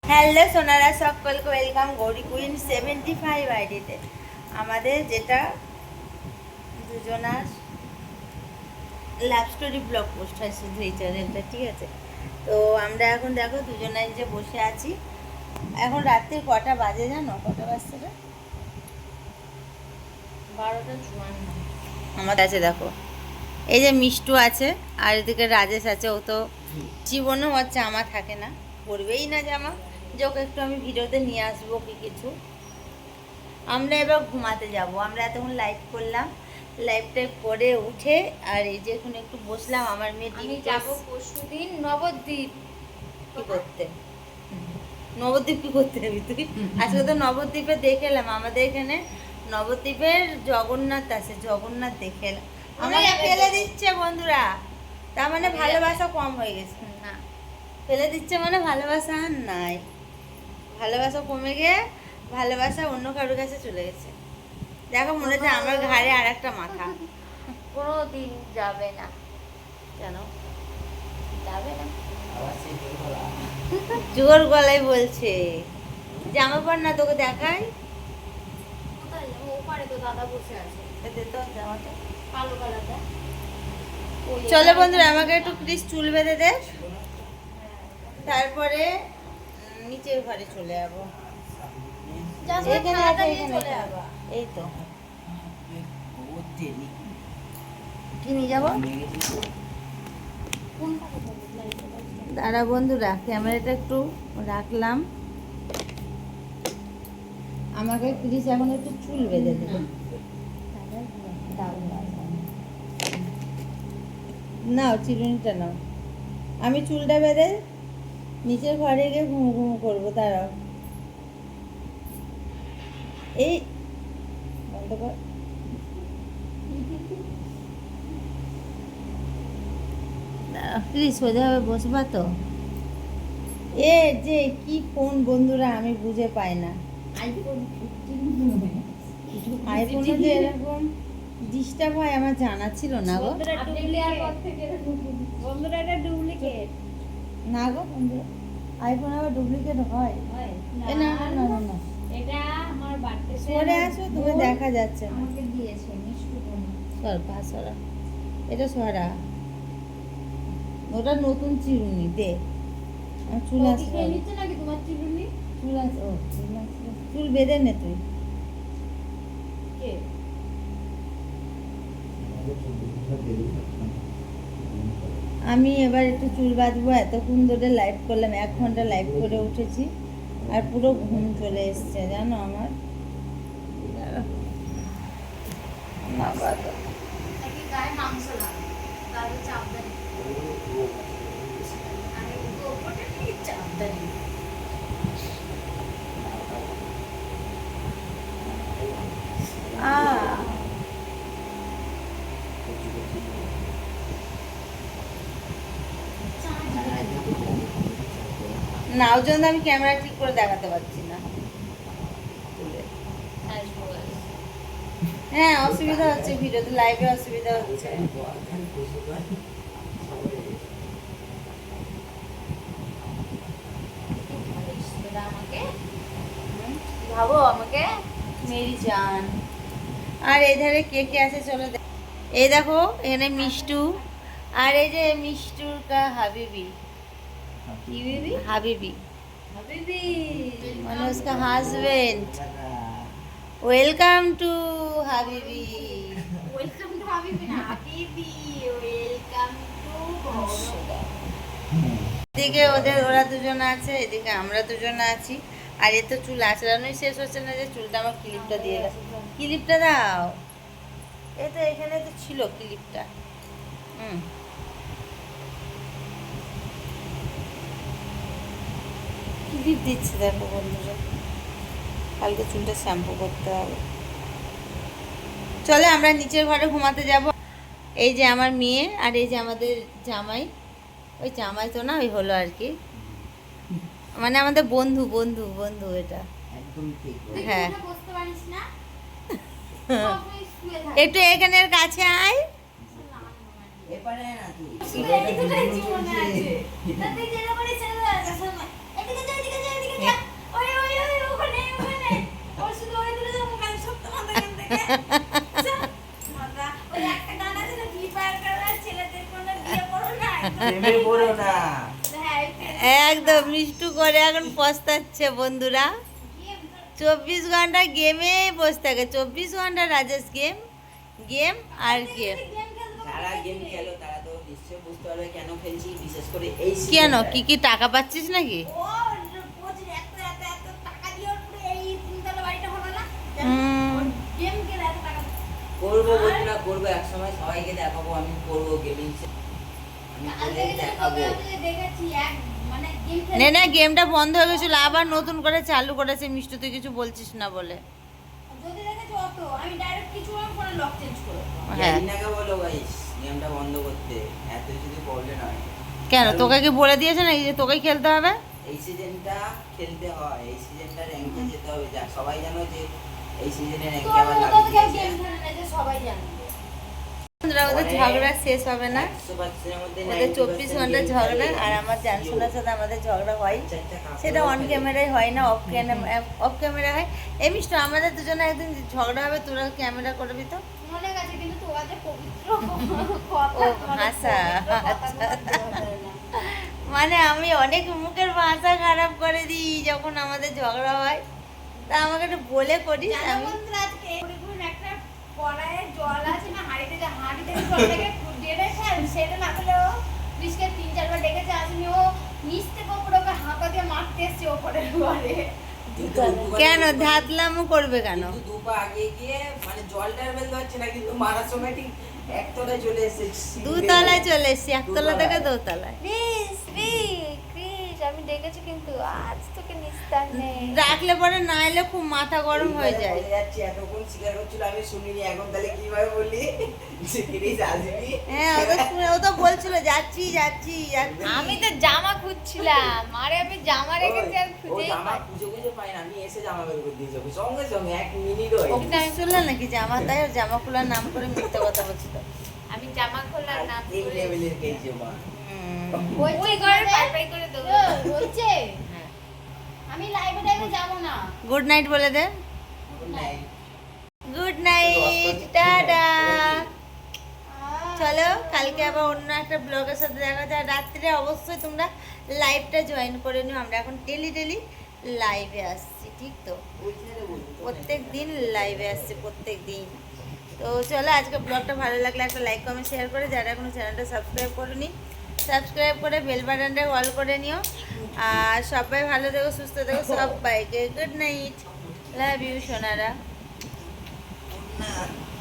Hello Sonara, সকলকে welcome Gauri queen 75 আইডিতে। আমাদের যেটা দুজনার লাভ স্টোরি ব্লগ পোস্ট হয় শুধু এই চ্যানেলটা, ঠিক আছে? তো আমরা এখন দেখো দুজনাই যে বসে আছি। এখন রাত্রির কটা বাজে জানো? কটা বাজছে রে? 12:54। আমাদের আছে দেখো, এই যে মিষ্টু আছে আর এদিকে রাজেশ আছে। ও তো জীবনেও ওর জামা থাকে না, পরবেই না জামা, যে ওকে একটু আমি ভিডিওতে নিয়ে আসবো কি কিছু। আমরা এবার ঘুমাতে যাব। আমরা এতক্ষণ লাইভ করলাম, লাইভটা করে উঠে আর এই যে এখন একটু বসলাম। আমার মেয়ে আমি ডিম যাব পরশুদিন নবদ্বীপ। কি করতে? নবদ্বীপ কি করতে যাবি তুই? আজকে তো নবদ্বীপে দেখে এলাম, আমাদের এখানে নবদ্বীপের জগন্নাথ আছে, জগন্নাথ দেখে এলাম। আমাকে ফেলে দিচ্ছে বন্ধুরা, তার মানে ভালোবাসা কম হয়ে গেছে। না, ফেলে দিচ্ছে মানে ভালোবাসা আর নাই, ভালোবাসা কমে গিয়ে ভালোবাসা অন্য কারোর কাছে চলে গেছে। দেখো মনে হচ্ছে আমার ঘাড়ে আর একটা মাথা। কোনোদিন যাবে না, জানো, যাবে না। জোর গলায় বলছে জামা পর না, তোকে দেখাই। কোথায় যাবো? ওপারে তো দাদা বসে আছে, দে তো জামাটা। কালো কালারটা। চলো বন্ধুরা, আমাকে একটু প্লিজ চুল বেঁধে দে, তারপরে নিচের ঘরে চলে যাবো। এখানে আছে, এখানে চলে আছে। যাবা। এই তো কি নিয়ে যাবো? দাঁড়া বন্ধুরা, ক্যামেরাটা একটু রাখলাম। আমাকে প্লিজ এখন একটু চুল বেঁধে দেবে। নাও চিরুনিটা নাও, আমি চুলটা বেঁধে নিচের ঘরে গিয়ে ঘুমু ঘুমু করবো। দাঁড়াও, এই বন্ধ কর। প্লিজ সোজাভাবে বসবা তো। এ যে কি ফোন বন্ধুরা, আমি বুঝে পাই না। আইফোনে যে এরকম ডিস্টার্ব হয় আমার জানা ছিল না গো। বন্ধুরা এটা ডুপ্লিকেট। না গো বন্ধুরা, আইফোন আবার ডুপ্লিকেট হয়? এ না না না না না, এটা আমার বার্থডে সরে আসো, তুমি দেখা যাচ্ছে না। আমাকে দিয়েছে মিষ্টি বোন। সর পা সরা, এটা সরা। ওটা নতুন চিরুনি দে। আমার চুল ও কি আসবে, খেয়ে নিচ্ছে নাকি তোমার চিরুনি? চুল আসবে, ও চুল আসবে। চুল বেঁধে নে তুই। কে? আমি এবার একটু চুল বাঁধবো। এতক্ষণ ধরে লাইভ করলাম, 1 ঘন্টা লাইভ করে উঠেছি আর পুরো ঘুম চলে এসছে জানো আমার। না বাবা, নাকি গায়ে মাংস লাগে, গায়ে চাপদানি। আমি ওপরটা কি চাপদানি? না ওর জন্য আমি ক্যামেরা ঠিক করে দেখাতে পারছি না। হ্যাঁ অসুবিধা হচ্ছে, ভিডিওতে লাইভে অসুবিধা হচ্ছে। আমাকে ভাবো, আমাকে মেরি জান। আর এই ধারে কে কে আছে চলো এই দেখো, এখানে মিষ্টু, আর এই যে মিষ্টুর কা হাবিবি। কি বেবি? হাবিবি হাবিবি, মানে उसका হাজবেন্ড। ওয়েলকাম টু হাবিবি। ওয়েলকাম টু হাবিবি না, হাবিবি ওয়েলকাম টু। এদিকে ওরা দুজন আছে, এদিকে আমরা দুজন আছি। আর এ তো চুল আঁচড়ানোই শেষ হচ্ছে না, যে চুলটা আমার ক্লিপটা দিয়ে দাও, ক্লিপটা দাও। এই তো এখানে তো ছিল ক্লিপটা। ক্লিপ দিচ্ছে দেখো বন্ধুরা, কালকে চুলটা শ্যাম্পু করতে হবে। চলে আমরা নিচের ঘরে ঘুমাতে যাব। এই যে আমার মেয়ে আর এই যে আমাদের জামাই। ওই জামাই তো না, ওই হলো আর কি, মানে আমাদের বন্ধু বন্ধু বন্ধু এটা। হ্যাঁ বসতে পারিস না? একটু এখানের কাছে আয়। প্রেমে পড়ো না। একদম মিষ্টু করে এখন পস্তাচ্ছে বন্ধুরা। 24 ঘন্টা গেমে বসে থাকে, 24 ঘন্টা রাজেশ গেম গেম আর গেম। যারা গেম খেলো তারা তো নিশ্চয়ই বুঝতে পারবে কেন খেলছি, বিশেষ করে এই কেন seasonটায়। কি কি টাকা পাচ্ছিস নাকি? করবো বন্ধুরা, করবো একসময়, সবাইকে দেখাবো আমি করবো গেমিং, আমি করে দেখাবো। নে না, গেমটা বন্ধ হয়ে গেছিল, আবার নতুন করে চালু করেছে মিষ্টু, তুই কিছু বলছিস না বলে। হ্যাঁ ইয়ারিনাকে বলো গাইস গেমটা বন্ধ করতে, এত যদি প্রবলেম হয়। কেন তোকে কি বলে দিয়েছে নাকি যে তোকেই খেলতে হবে? এই সিজনটা খেলতে হয়, এই সিজনটা র্যাঙ্কে যেতে হবে, যা সবাই জানো যে এই সিজনে র্যাঙ্কে আবার লাগিয়েছে। সবাই জানবে। বন্ধুরা, ওদের ঝগড়া শেষ হবে না, 100% এর মধ্যে ওদের 24 ঘন্টা ঝগড়া। আর আমার জানশোনার সাথে আমাদের ঝগড়া হয়, সেটা অন ক্যামেরায় হয় না, অফ ক্যামেরা হয়। এই মিষ্টু, আমাদের দুজনে একদিন ঝগড়া হবে, তোরা ক্যামেরা করবি তো। মনে গেছে কিন্তু তোমাদের পবিত্র ও ভাষা, মানে আমি অনেক মুখের ভাষা খারাপ করে দিই যখন আমাদের ঝগড়া হয়, তা আমাকে একটু বলে করিস। আমি আজকে একটা কড়াইয়ে জল আছে না, হাঁড়িতে জলটাকে দিয়ে রেখে সেটা না হলেও বৃষ্কে 3-4 বার ডেকেছে, আসেনি, ও নিচ থেকে ওপরে ওকে হাঁকা দিয়ে মারতে এসছে ওপরে ঘরে। কেন ধাতলামও করবে কেন? কিন্তু দুপা আগে গিয়ে মানে জলটার বেল ধরছে না, কিন্তু মারার সময় ঠিক একতলায় চলে এসেছে। দুতলায় চলে এসছি, একতলা থেকে দোতলায়। ক্রিস আমি ডেকেছি কিন্তু আজ তোকে নিস্তার নেই। রাখলে পরে না এলে খুব মাথা গরম হয়ে যায়। বলে যাচ্ছি, এতক্ষণ স্বীকার করছিল আমি শুনিনি, এখন তাহলে কিভাবে বললি যে ক্রিস আসবি? হ্যাঁ, ও তো বলছিল যাচ্ছি যাচ্ছি যাচ্ছি। আমি তো জামা খুঁজছিলাম, আরে আমি জামা রেখেছি আর ও খুঁজেই জামা পাই। খুঁজে পাই না, আমি এসে জামা বের করে দিয়েছি ওকে, সঙ্গে সঙ্গে 1 মিনিট হয়। ও শুনলে নাকি জামা, তাই ওর জামা খোলার নাম করে মিথ্যে কথা বলছিল। আমি জামা খোলার নাম এই করে লেভেলের কেছে মা। ওই ঘরে পাই করে দেবো হচ্ছে। আমি লাইভে যাব না। গুড নাইট বলে দে। Good night, tata. চলো, কালকে আবার অন্য একটা ব্লগের সাথে দেখা যায়। রাত্রে অবশ্যই তোমরা লাইভটা জয়েন করে নিও। আমরা এখন ডেলি লাইভে আসছি, ঠিক তো? প্রত্যেক দিন লাইভে আসছি, প্রত্যেক দিন। তো চলো, আজকে ব্লগটা ভালো লাগলে একটা লাইক কমেন্ট শেয়ার করে, যারা এখনো চ্যানেলটা সাবস্ক্রাইব করেনি সাবস্ক্রাইব করে বেল বাটনটা অল করে নিও। আর সবাই ভালো থেকো, সুস্থ থেকো, সবাইকে good night, love you Sonara.